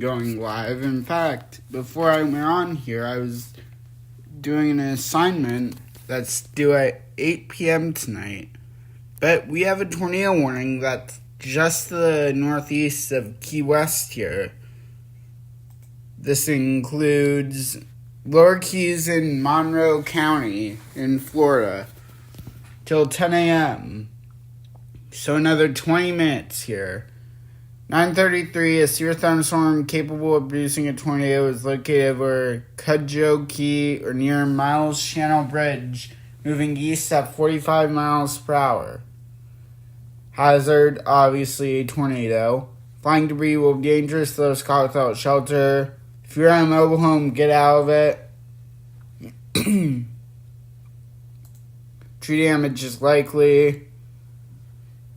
going live. In fact, before I went on here, I was doing an assignment that's due at 8 p.m. tonight. But we have a tornado warning that's just to the northeast of Key West here. This includes Lower Keys in Monroe County in Florida till 10 a.m. So another 20 minutes here. 9:33, a severe thunderstorm capable of producing a tornado is located over Cudjoe Key or near Miles Channel Bridge, moving east at 45 miles per hour. Hazard, obviously a tornado. Flying debris will be dangerous to those caught without shelter. If you're in a mobile home, get out of it. Tree damage is likely.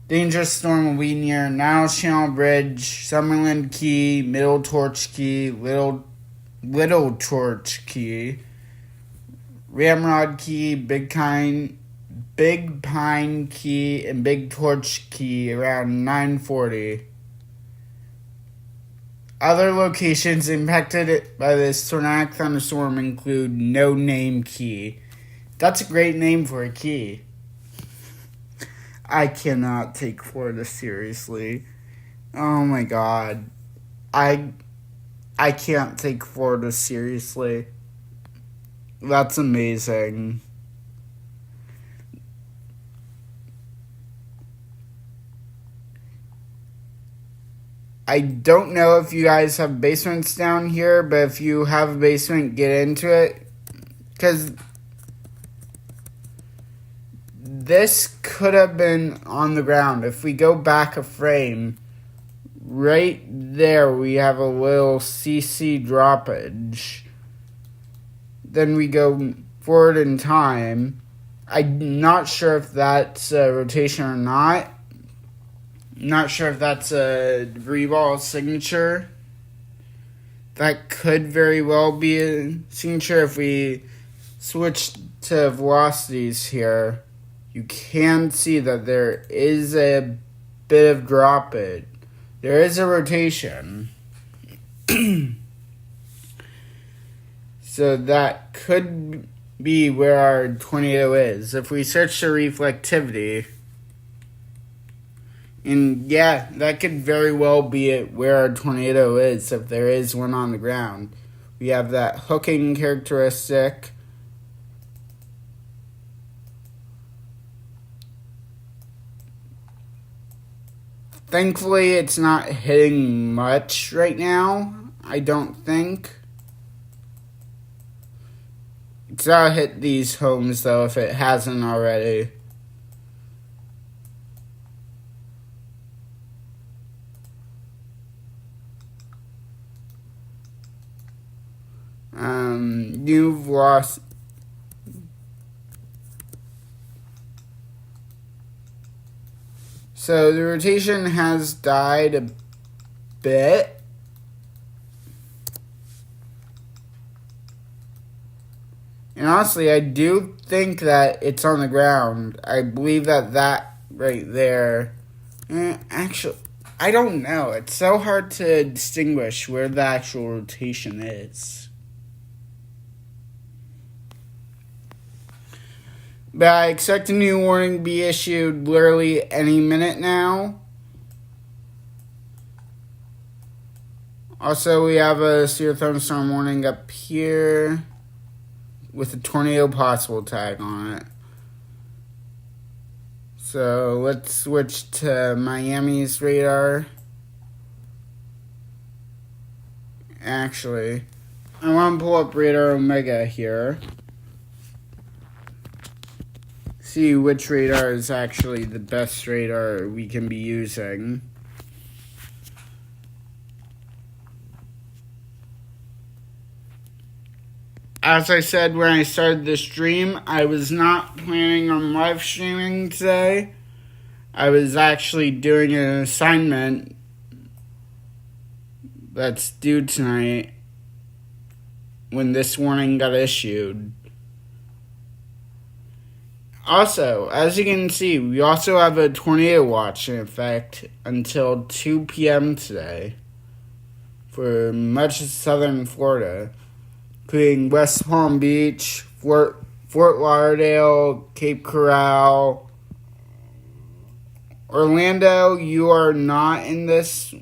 Dangerous storm will be near Niles Channel Bridge, Summerland Key, Middle Torch Key, Little Torch Key, Ramrod Key, Big Pine Key, and Big Torch Key around 9:40. Other locations impacted by this tornadic thunderstorm include No Name Key. That's a great name for a key. I cannot take Florida seriously. Oh my god. I can't take Florida seriously. That's amazing. I don't know if you guys have basements down here, but if you have a basement, get into it. Because this could have been on the ground. If we go back a frame, right there we have a little CC droppage. Then we go forward in time. I'm not sure if that's a rotation or not. Not sure if that's a debris ball signature. That could very well be a signature if we switch to velocities here. You can see that there is a bit of droppage. There is a rotation. So that could be where our tornado is. If we search the reflectivity, and yeah, that could very well be it where our tornado is if there is one on the ground. We have that hooking characteristic. Thankfully, it's not hitting much right now, I don't think. It's not hit these homes, though, if it hasn't already. New velocity. So the rotation has died a bit. And honestly, I do think that it's on the ground. I believe that right there. Actually, I don't know. It's so hard to distinguish where the actual rotation is. But I expect a new warning to be issued literally any minute now. Also, we have a severe thunderstorm warning up here with a tornado possible tag on it. So let's switch to Miami's radar. Actually, I want to pull up Radar Omega here. See which radar is actually the best radar we can be using. As I said when I started the stream, I was not planning on live streaming today. I was actually doing an assignment that's due tonight when this warning got issued. Also, as you can see, we also have a tornado watch in effect until 2 p.m. today. for much of southern Florida, including West Palm Beach, Fort Lauderdale, Cape Coral. Orlando, you are not in this.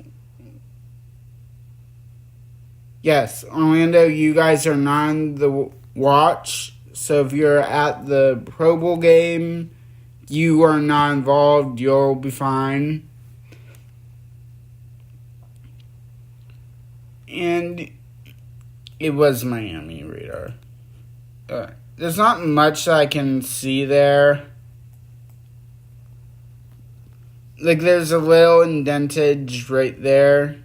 Yes, Orlando, you guys are not on the watch. So if you're at the Pro Bowl game, you are not involved. You'll be fine. And it was Miami radar. There's not much that I can see there. Like, there's a little indentage right there,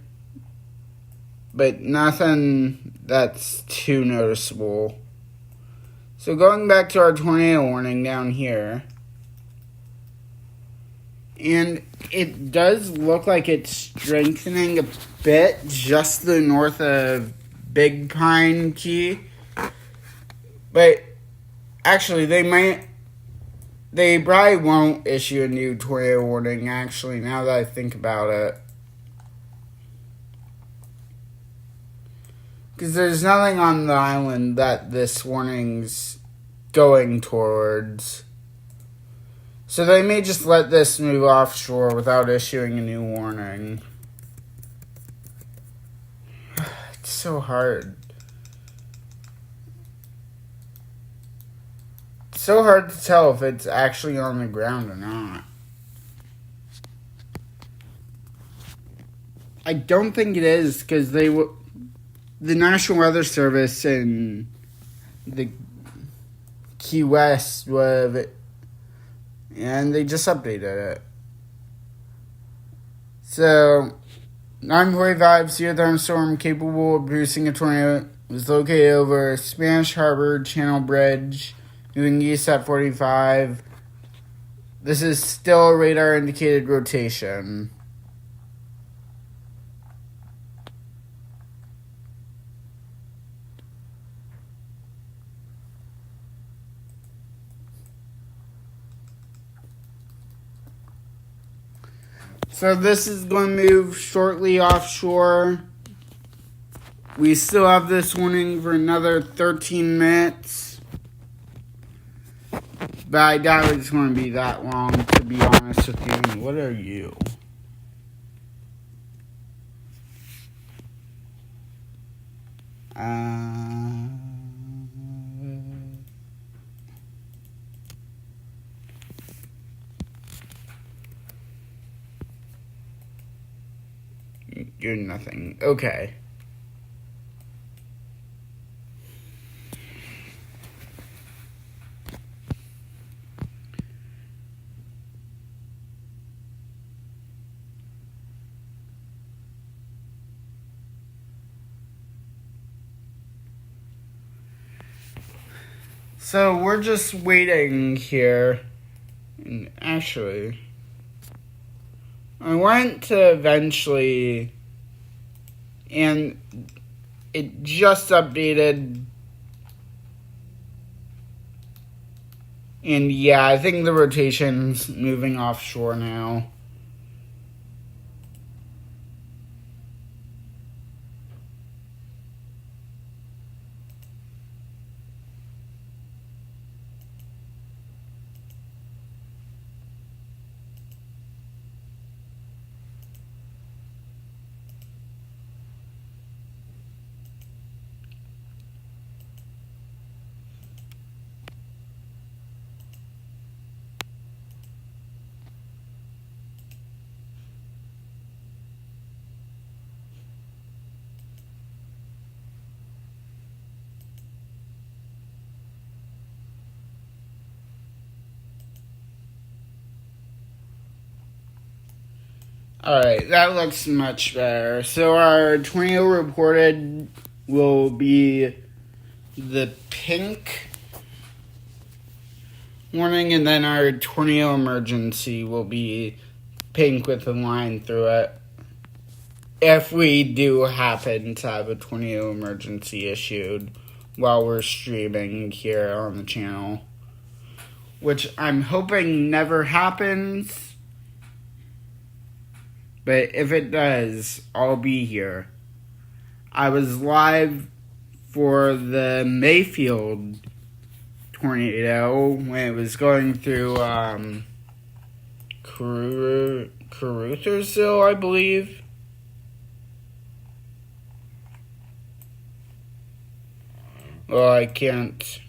but nothing that's too noticeable. So going back to our tornado warning down here, and it does look like it's strengthening a bit just to the north of Big Pine Key. But actually, they probably won't issue a new tornado warning, actually, now that I think about it. Because there's nothing on the island that this warning's going towards. So they may just let this move offshore without issuing a new warning. It's so hard. It's so hard to tell if it's actually on the ground or not. I don't think it is, because the National Weather Service and the Key West have it, and they just updated it. So, 945 severe thunderstorm capable of producing a tornado was located over Spanish Harbor Channel Bridge, moving east at 45. This is still a radar indicated rotation. So this is going to move shortly offshore. We still have this warning for another 13 minutes. But I doubt it's going to be that long, to be honest with you. What are you? You're nothing. Okay. So we're just waiting here. And actually, I went to eventually, and it just updated. And yeah, I think the rotation's moving offshore now. Alright, that looks much better. So our tornado reported will be the pink warning, and then our tornado emergency will be pink with a line through it. If we do happen to have a tornado emergency issued while we're streaming here on the channel. Which I'm hoping never happens. But if it does, I'll be here. I was live for the Mayfield tornado when it was going through Caruthersville, I believe. Well, I can't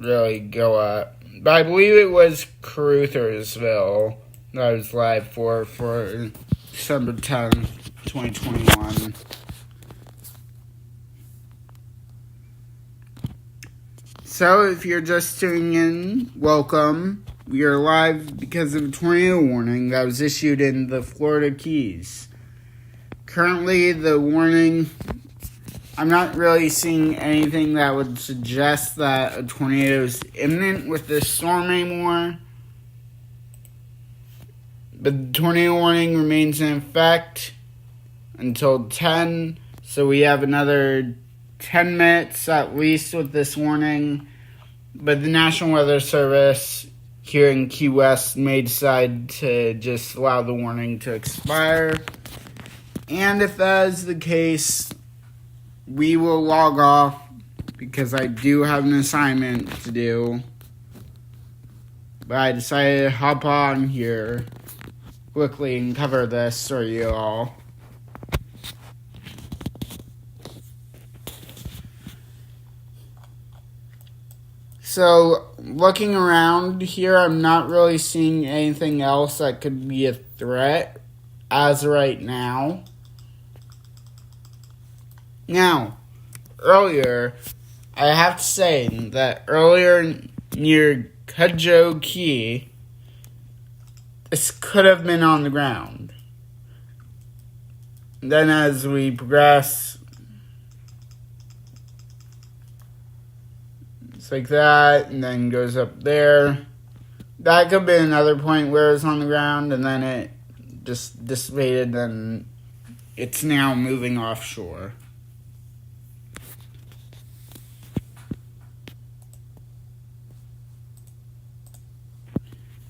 really go up. But I believe it was Caruthersville that I was live for December 10th, 2021. So, if you're just tuning in, welcome. We are live because of a tornado warning that was issued in the Florida Keys. Currently, the warning, I'm not really seeing anything that would suggest that a tornado is imminent with this storm anymore. But the tornado warning remains in effect until 10, so we have another 10 minutes at least with this warning. But the National Weather Service here in Key West may decide to just allow the warning to expire. And if that is the case, we will log off because I do have an assignment to do. But I decided to hop on here quickly and cover this for you all. So, looking around here, I'm not really seeing anything else that could be a threat as of right now. Now, earlier, I have to say that earlier near Cudjoe Key, this could have been on the ground. Then as we progress, it's like that, and then goes up there. That could have been another point where it's on the ground, and then it just dissipated, and it's now moving offshore.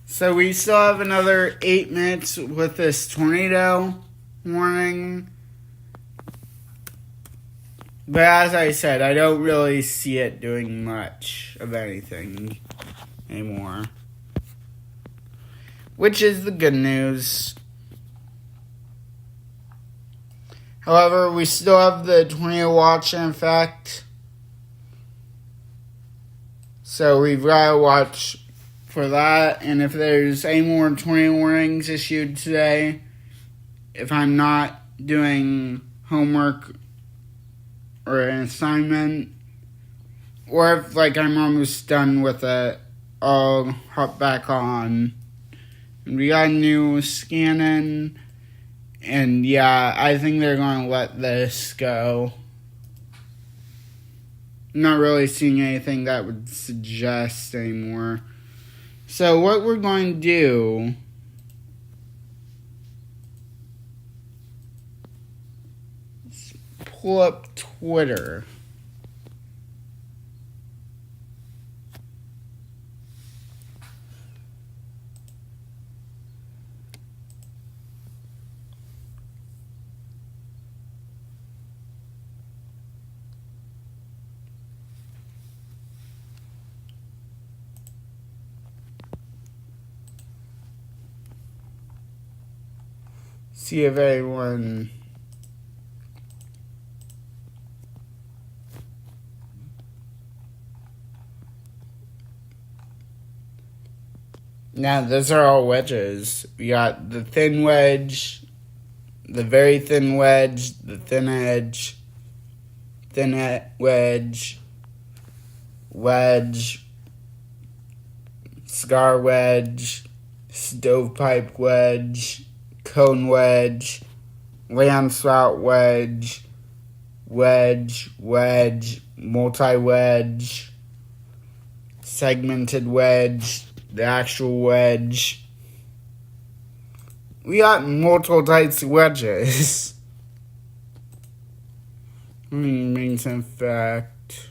So we still have another 8 minutes with this tornado warning. But as I said, I don't really see it doing much of anything anymore. Which is the good news. However, we still have the tornado watch in effect. So we've got to watch for that. And if there's any more tornado warnings issued today, if I'm not doing homework or an assignment, or if I'm almost done with it, I'll hop back on. And we got a new scan in, and yeah, I think they're going to let this go. I'm not really seeing anything that would suggest anymore. So what we're going to do is pull up Twitter. See if anyone now those are all wedges. We got the thin wedge, the very thin wedge, the thin edge, wedge, cigar wedge, stovepipe wedge, cone wedge, landspout wedge, multi-wedge, segmented wedge, the actual wedge. We got multiple types of wedges. Remains in fact.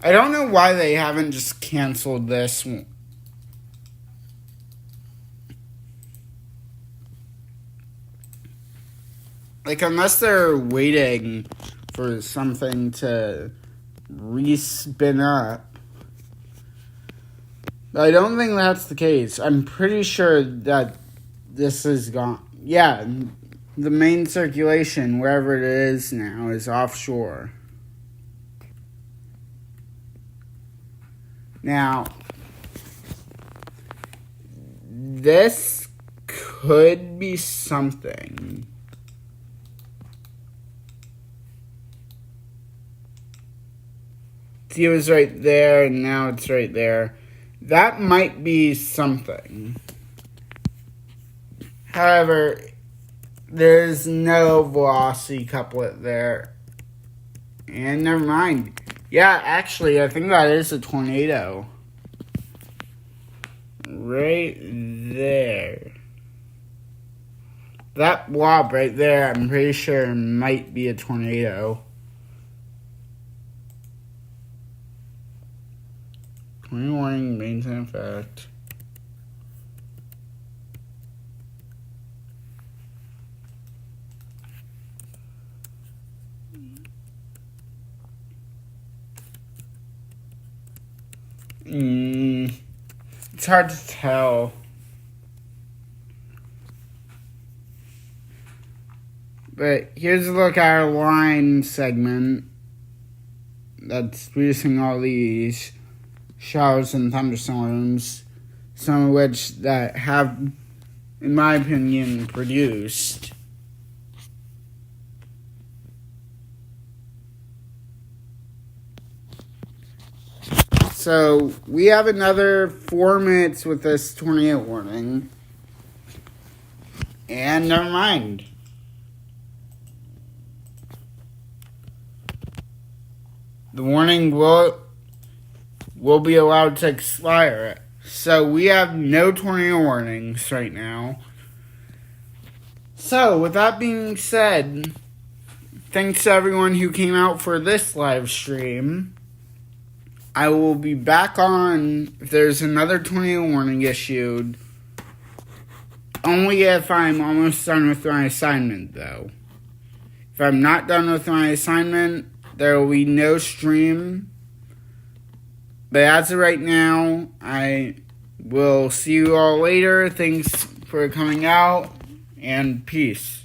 I don't know why they haven't just canceled this one. Like, unless they're waiting for something to respin up. But I don't think that's the case. I'm pretty sure that this is gone. Yeah, the main circulation, wherever it is now, is offshore. Now, this could be something. See, it was right there, and now it's right there. That might be something. However, there's no velocity couplet there. And never mind. Yeah, actually, I think that is a tornado. Right there. That blob right there, I'm pretty sure might be a tornado. Tornado warning, remains in effect. It's hard to tell. But here's a look at our line segment that's producing all these showers and thunderstorms, some of which that have, in my opinion, produced. So we have another 4 minutes with this tornado warning. And never mind. The warning will be allowed to expire. So we have no tornado warnings right now. So with that being said, thanks to everyone who came out for this live stream. I will be back on if there's another tornado warning issued. Only if I'm almost done with my assignment, though. If I'm not done with my assignment, there will be no stream. But as of right now, I will see you all later. Thanks for coming out, and peace.